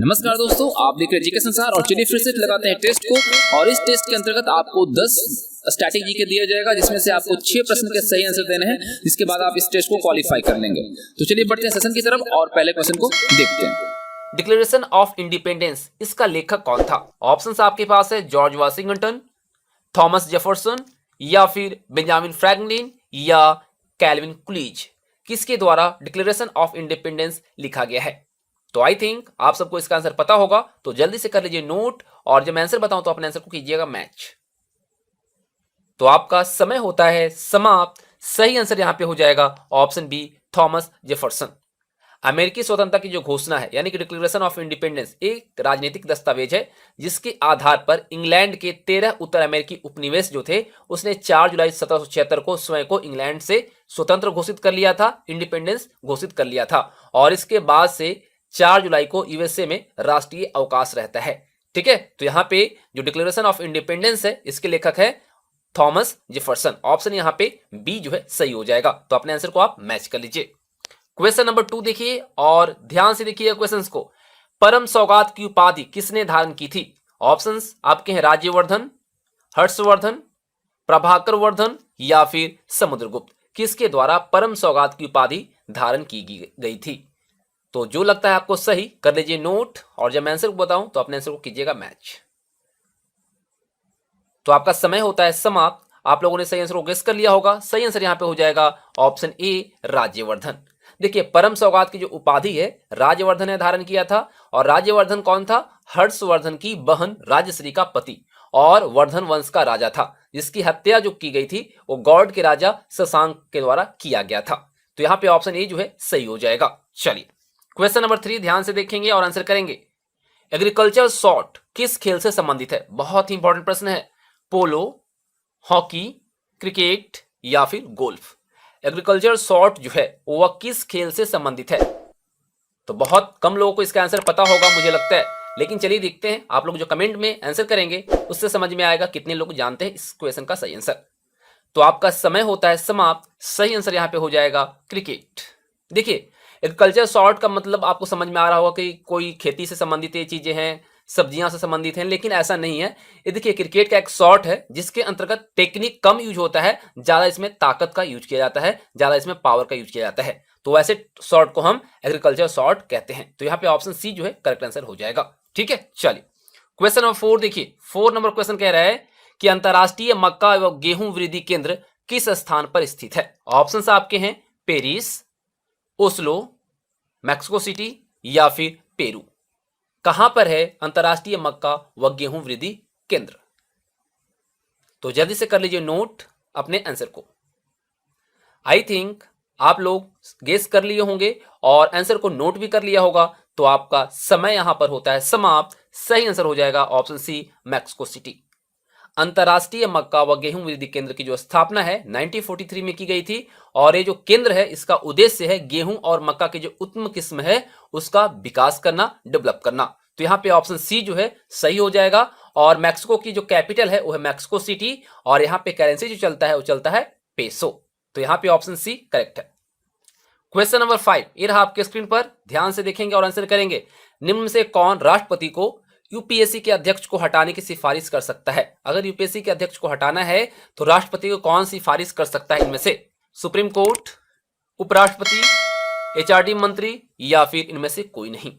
नमस्कार दोस्तों, आप देख रहे हैं जीके संसार और चलिए फिर से लगाते हैं टेस्ट को। और इस टेस्ट के अंतर्गत आपको 10 स्टैटिक जीके दिया जाएगा, जिसमें से आपको 6 प्रश्न के सही आंसर देने हैं, जिसके बाद आप इस टेस्ट को क्वालिफाई कर लेंगे। तो चलिए बढ़ते हैं सेशन की तरफ और पहले क्वेश्चन को देखते हैं। डिक्लेरेशन ऑफ इंडिपेंडेंस, इसका लेखक कौन था? ऑप्शंस आपके पास है जॉर्ज वाशिंगटन, थॉमस जेफरसन या फिर बेंजामिन फ्रैंकलिन या कैल्विन कुलीज। किसके द्वारा डिक्लेरेशन ऑफ इंडिपेंडेंस लिखा गया है? तो आई थिंक आप सबको इसका आंसर पता होगा, तो जल्दी से कर लीजिए नोट, और जब मैं आंसर बताऊं तो अपने आंसर को कीजिएगा मैच। तो आपका समय होता है समाप्त। सही आंसर यहां पे हो जाएगा ऑप्शन बी, थॉमस जेफरसन। अमेरिकी स्वतंत्रता की जो घोषणा है यानी कि डिक्लेरेशन ऑफ इंडिपेंडेंस एक राजनीतिक दस्तावेज है, जिसके आधार पर इंग्लैंड के 13 उत्तर अमेरिकी उपनिवेश जो थे, उसने 4 जुलाई 1776 को स्वयं को इंग्लैंड से स्वतंत्र घोषित कर लिया था, इंडिपेंडेंस घोषित कर लिया था। और इसके बाद से 4 जुलाई को यूएसए में राष्ट्रीय अवकाश रहता है। ठीक है, तो यहाँ पे जो डिक्लेरेशन ऑफ इंडिपेंडेंस है, इसके लेखक है थॉमस जेफरसन। ऑप्शन यहाँ पे बी जो है सही हो जाएगा। तो अपने आंसर को आप मैच कर लीजिए। क्वेश्चन नंबर 2 देखिए और ध्यान से देखिए क्वेश्चंस को। परम सौगात की उपाधि किसने धारण की थी? ऑप्शंस आपके हैं राज्यवर्धन, हर्षवर्धन, प्रभाकर वर्धन या फिर समुद्रगुप्त। किसके द्वारा परम सौगात की उपाधि धारण की गई थी? तो जो लगता है आपको सही कर लीजिए नोट, और जब मैं आंसर को बताऊं तो अपने आंसर को कीजिएगा मैच। तो आपका समय होता है समाप्त। आप लोगों ने सही आंसर को गेस कर लिया होगा। सही आंसर यहां पे हो जाएगा ऑप्शन ए, राज्यवर्धन। देखिए, परम सौगात की जो उपाधि है राज्यवर्धन ने धारण किया था। और राज्यवर्धन कौन था? हर्षवर्धन की बहन राजश्री का पति और वर्धन वंश का राजा था, जिसकी हत्या जो की गई थी वो गौड़ के राजा शशांक के द्वारा किया गया था। तो यहाँ पे ऑप्शन ए जो है सही हो जाएगा। चलिए क्वेश्चन नंबर 3 ध्यान से देखेंगे और आंसर करेंगे। एग्रीकल्चर शॉट किस खेल से संबंधित है? बहुत ही इंपॉर्टेंट प्रश्न है। पोलो, हॉकी, क्रिकेट या फिर गोल्फ। एग्रीकल्चर शॉट जो है वह किस खेल से संबंधित है? तो बहुत कम लोगों को इसका आंसर पता होगा मुझे लगता है, लेकिन चलिए देखते हैं। आप लोग जो कमेंट में आंसर करेंगे उससे समझ में आएगा कितने लोग जानते हैं इस क्वेश्चन का सही आंसर। तो आपका समय होता है समाप्त। सही आंसर यहाँ पे हो जाएगा क्रिकेट। देखिए, एग्रीकल्चर शॉर्ट का मतलब आपको समझ में आ रहा होगा कि कोई खेती से संबंधित ये चीजें हैं, सब्जियां से संबंधित हैं, लेकिन ऐसा नहीं है। ये देखिए, क्रिकेट का एक शॉट है जिसके अंतर्गत टेक्निक कम यूज होता है, ज्यादा इसमें ताकत का यूज किया जाता है, ज्यादा इसमें पावर का यूज किया जाता है। तो वैसे शॉट को हम एग्रीकल्चर शॉट कहते हैं। तो यहाँ पे ऑप्शन सी जो है करेक्ट आंसर हो जाएगा। ठीक है, चलिए क्वेश्चन नंबर 4 देखिए। 4 नंबर क्वेश्चन कह रहा है कि अंतरराष्ट्रीय मक्का एवं गेहूं वृद्धि केंद्र किस स्थान पर स्थित है? ऑप्शंस आपके हैं पेरिस, ओस्लो, मैक्सिको सिटी या फिर पेरू। कहां पर है अंतरराष्ट्रीय मक्का व गेहूं वृद्धि केंद्र? तो जल्दी से कर लीजिए नोट अपने आंसर को। आई थिंक आप लोग गेस कर लिए होंगे और आंसर को नोट भी कर लिया होगा। तो आपका समय यहां पर होता है समाप्त। सही आंसर हो जाएगा ऑप्शन सी, मैक्सिको सिटी। अंतरराष्ट्रीय मक्का व गेहूं वृद्धि केंद्र की जो स्थापना है 1943 में की गई थी। और ये जो केंद्र है इसका उद्देश्य है गेहूं और मक्का की जो उत्तम किस्म है उसका विकास करना, डेवलप करना। तो यहाँ पे ऑप्शन सी जो है सही हो जाएगा। और मैक्सिको की जो कैपिटल है वो है मैक्सिको सिटी, और यहाँ पे करेंसी जो चलता है वो चलता है पेसो। तो यहाँ पे ऑप्शन सी करेक्ट है। क्वेश्चन नंबर 5 ये रहा आपके स्क्रीन पर। ध्यान से देखेंगे और आंसर करेंगे। निम्न में से कौन राष्ट्रपति को यूपीएससी के अध्यक्ष को हटाने की सिफारिश कर सकता है? अगर यूपीएससी के अध्यक्ष को हटाना है तो राष्ट्रपति को कौन सिफारिश कर सकता है इनमें से? सुप्रीम कोर्ट, उपराष्ट्रपति, एचआरडी मंत्री या फिर इनमें से कोई नहीं?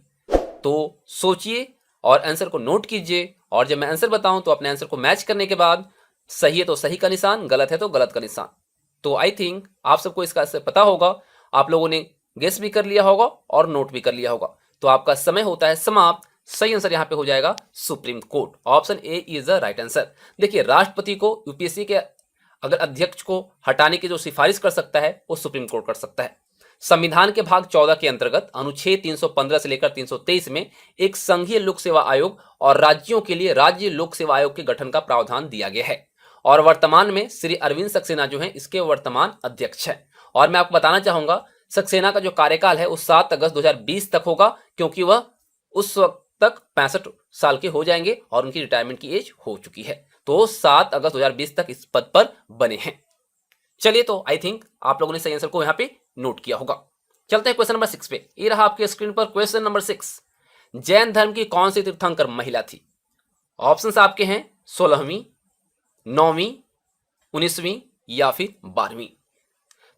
तो सोचिए और आंसर को नोट कीजिए, और जब मैं आंसर बताऊं तो अपने आंसर को मैच करने के बाद सही है तो सही का निशान, गलत है तो गलत का निशान। तो आई थिंक आप सबको इसका आंसर पता होगा। आप लोगों ने गेस भी कर लिया होगा और नोट भी कर लिया होगा। तो आपका समय होता है समाप्त। सही आंसर यहां पे हो जाएगा supreme court. Option A is the right answer. देखिए, राष्ट्रपति को यूपीएससी के अगर अध्यक्ष को हटाने की जो सिफारिश कर सकता है वो सुप्रीम कोर्ट कर सकता है। संविधान के भाग 14 के अंतर्गत अनुच्छेद 315 से लेकर 323 में एक संघीय लोक सेवा आयोग और राज्यों के लिए राज्य लोक सेवा आयोग के गठन का प्रावधान दिया गया है। और वर्तमान में श्री अरविंद सक्सेना जो है इसके वर्तमान अध्यक्ष है। और मैं आपको बताना चाहूंगा सक्सेना का जो कार्यकाल है वो 7 अगस्त 2020 तक होगा, क्योंकि वह उस वक्त तक 65 साल के हो जाएंगे और उनकी रिटायरमेंट की एज हो चुकी है। तो 7 अगस्त 2020 तक इस पद पर बने हैं। चलिए, तो आई थिंक आप लोगों ने सही आंसर को यहां पे नोट किया होगा। चलते हैं क्वेश्चन नंबर 6 पे। ये रहा आपके स्क्रीन पर क्वेश्चन नंबर 6। जैन धर्म की कौन सी तीर्थंकर महिला थी? ऑप्शंस आपके हैं 16वीं, 9वीं, 19वीं या फिर 12वीं।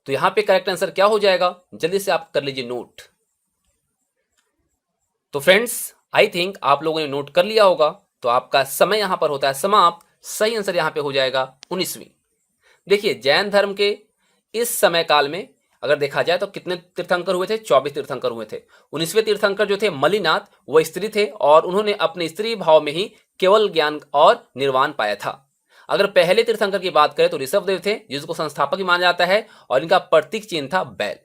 तो यहां पे करेक्ट आंसर क्या हो जाएगा, जल्दी से आप कर लीजिए नोट। तो फ्रेंड्स आई थिंक आप लोगों ने नोट कर लिया होगा। तो आपका समय यहां पर होता है समाप्त। सही आंसर यहां पे हो जाएगा 19वीं। देखिए जैन धर्म के इस समय काल में अगर देखा जाए तो कितने तीर्थंकर हुए थे? 24 तीर्थंकर हुए थे। 19वें तीर्थंकर जो थे मलिनाथ, वो स्त्री थे और उन्होंने अपने स्त्री भाव में ही केवल ज्ञान और निर्वाण पाया था। अगर पहले तीर्थंकर की बात करें तो ऋषभदेव थे, जिसको संस्थापक भी माना जाता है और इनका प्रतीक चिन्ह था बैल।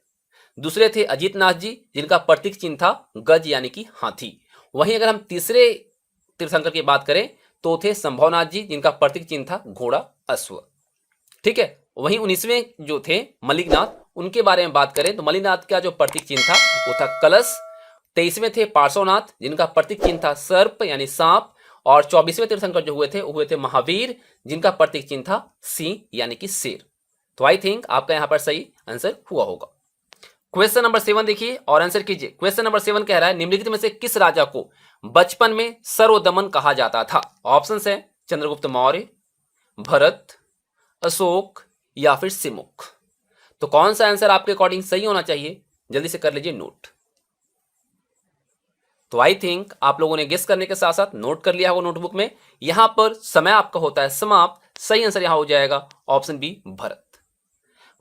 दूसरे थे अजीतनाथ जी, जिनका प्रतीक चिन्ह था गज यानी कि हाथी। वहीं अगर हम तीसरे तीर्थंकर की बात करें तो थे संभवनाथ जी, जिनका प्रतीक चिन्ह था घोड़ा अश्व। ठीक है। वहीं 19वें जो थे मलिकनाथ, उनके बारे में बात करें तो मलिकनाथ का जो प्रतीक चिन्ह था वो था कलश। 23वें थे पार्श्वनाथ, जिनका प्रतीक चिन्ह था सर्प यानी सांप। और 24वें तीर्थंकर जो हुए थे महावीर, जिनका प्रतीक चिन्ह था सिंह यानी कि शेर। तो आई थिंक आपका यहां पर सही आंसर हुआ होगा। क्वेश्चन नंबर 7 देखिए और आंसर कीजिए। क्वेश्चन नंबर 7 कह रहा है निम्नलिखित में से किस राजा को बचपन में सर्वदमन कहा जाता था? ऑप्शंस है चंद्रगुप्त मौर्य, भरत, अशोक या फिर सिमुख। तो कौन सा आंसर आपके अकॉर्डिंग सही होना चाहिए, जल्दी से कर लीजिए नोट। तो आई थिंक आप लोगों ने गेस करने के साथ साथ नोट कर लिया होगा नोटबुक में। यहां पर समय आपका होता है समाप्त। सही आंसर यहां हो जाएगा ऑप्शन बी भरत।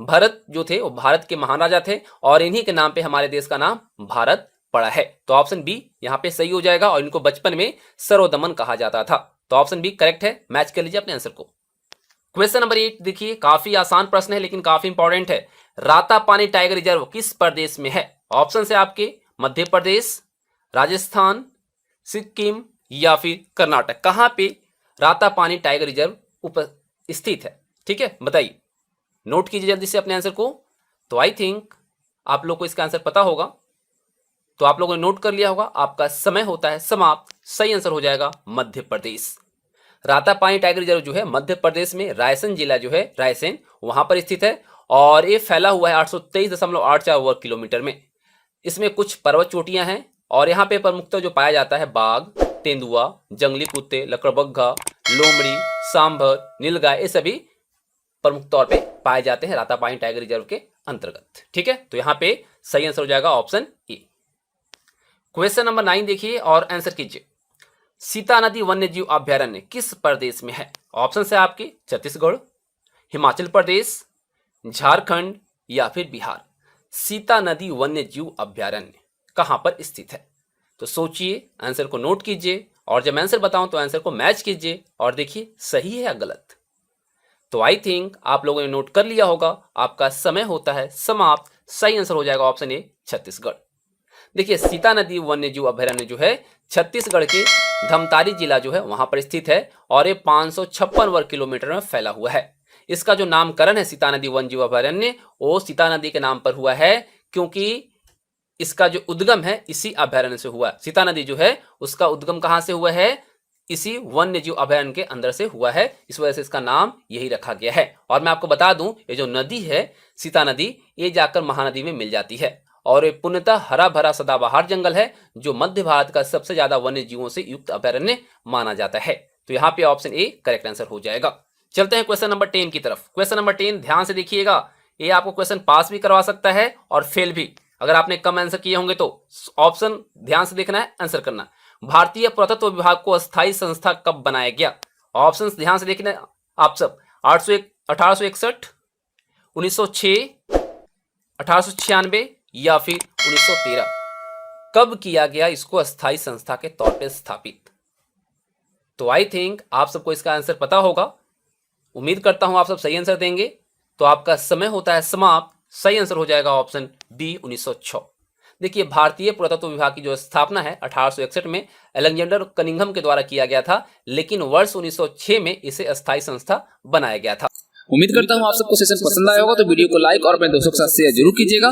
भरत जो थे वो भारत के महान राजा थे और इन्हीं के नाम पे हमारे देश का नाम भारत पड़ा है। तो ऑप्शन बी यहां पे सही हो जाएगा और इनको बचपन में सर्वदमन कहा जाता था। तो ऑप्शन बी करेक्ट है। मैच कर लीजिए अपने आंसर को। क्वेश्चन नंबर 8 देखिए, काफी आसान प्रश्न है लेकिन काफी इंपॉर्टेंट है। रातापानी टाइगर रिजर्व किस प्रदेश में है? ऑप्शन है आपके मध्य प्रदेश, राजस्थान, सिक्किम या फिर कर्नाटक। कहां पे रातापानी टाइगर रिजर्व स्थित है? ठीक है, बताइए। नोट कीजिए जल्दी से अपने आंसर को। तो आई थिंक आप लोग को इसका आंसर पता होगा। तो आप लोगों ने नोट कर लिया होगा। आपका समय होता है समाप्त। सही आंसर हो जाएगा मध्य प्रदेश। रातापानी टाइगर रिजर्व जो है मध्य प्रदेश में रायसेन जिला जो है रायसेन, वहां पर स्थित है और ये फैला हुआ है 823.84 वर्ग किलोमीटर में। इसमें कुछ पर्वत चोटियां हैं और यहाँ पे प्रमुखतः जो पाया जाता है बाघ, तेंदुआ, जंगली कुत्ते, लकड़बग्घा, लोमड़ी, सांभर, नीलगाय, ये सभी प्रमुख तौर पे पाए जाते हैं रातापानी टाइगर रिजर्व के अंतर्गत। ठीक है, तो यहाँ पे सही आंसर हो जाएगा ऑप्शन ए। क्वेश्चन नंबर 9 देखिए और आंसर कीजिए। सीता नदी वन्यजीव अभयारण्य किस प्रदेश में है? ऑप्शन है आपके छत्तीसगढ़, हिमाचल प्रदेश, झारखंड या फिर बिहार। सीता नदी वन्यजीव अभयारण्य कहां पर स्थित है? तो सोचिए, आंसर को नोट कीजिए और जब मैं आंसर बताऊं तो आंसर को मैच कीजिए और देखिए सही है या गलत। तो आई थिंक आप लोगों ने नोट कर लिया होगा। आपका समय होता है समाप्त। सही आंसर हो जाएगा ऑप्शन ए छत्तीसगढ़। देखिए सीता नदी वन्यजीव अभयारण्य जो है छत्तीसगढ़ के धमतारी जिला जो है वहां पर स्थित है और ये 556 वर्ग किलोमीटर में फैला हुआ है। इसका जो नामकरण है सीता नदी वन्यजीव अभयारण्य, वो सीता नदी के नाम पर हुआ है क्योंकि इसका जो उद्गम है इसी अभयारण्य से हुआ। सीता नदी जो है उसका उद्गम कहां से हुआ है? इसी वन्यजीव अभयारण्य के अंदर से हुआ है। इस वजह से इसका नाम यही रखा गया है। और मैं आपको बता दूं, ये जो नदी है सीता नदी, ये जाकर महानदी में मिल जाती है और ये पूर्णतः हरा भरा सदाबहार जंगल है जो मध्य भारत का सबसे ज्यादा वन्य जीवों से युक्त अभयारण्य माना जाता है। तो यहाँ पे ऑप्शन ए करेक्ट आंसर हो जाएगा। चलते हैं क्वेश्चन नंबर 10 की तरफ। क्वेश्चन नंबर 10 ध्यान से देखिएगा, ये आपको क्वेश्चन पास भी करवा सकता है और फेल भी। अगर आपने कम आंसर किए होंगे तो ऑप्शन ध्यान से देखना है, आंसर करना। भारतीय पुरातत्व विभाग को अस्थायी संस्था कब बनाया गया? ऑप्शंस ध्यान से देखना आप सब। 1861, 1906, 1896 या फिर 1913। कब किया गया इसको अस्थायी संस्था के तौर पे स्थापित? तो आई थिंक आप सबको इसका आंसर पता होगा। उम्मीद करता हूं आप सब सही आंसर देंगे। तो आपका समय होता है समाप्त। सही आंसर हो जाएगा ऑप्शन बी 1906। देखिए भारतीय पुरातत्व विभाग की जो स्थापना है 1861 में अलेक्जेंडर कनिंघम के द्वारा किया गया था, लेकिन वर्ष 1906 में इसे अस्थायी संस्था बनाया गया था। उम्मीद करता हूं आप सबको सेशन पसंद आया होगा। तो वीडियो को लाइक और अपने दोस्तों के साथ शेयर जरूर कीजिएगा।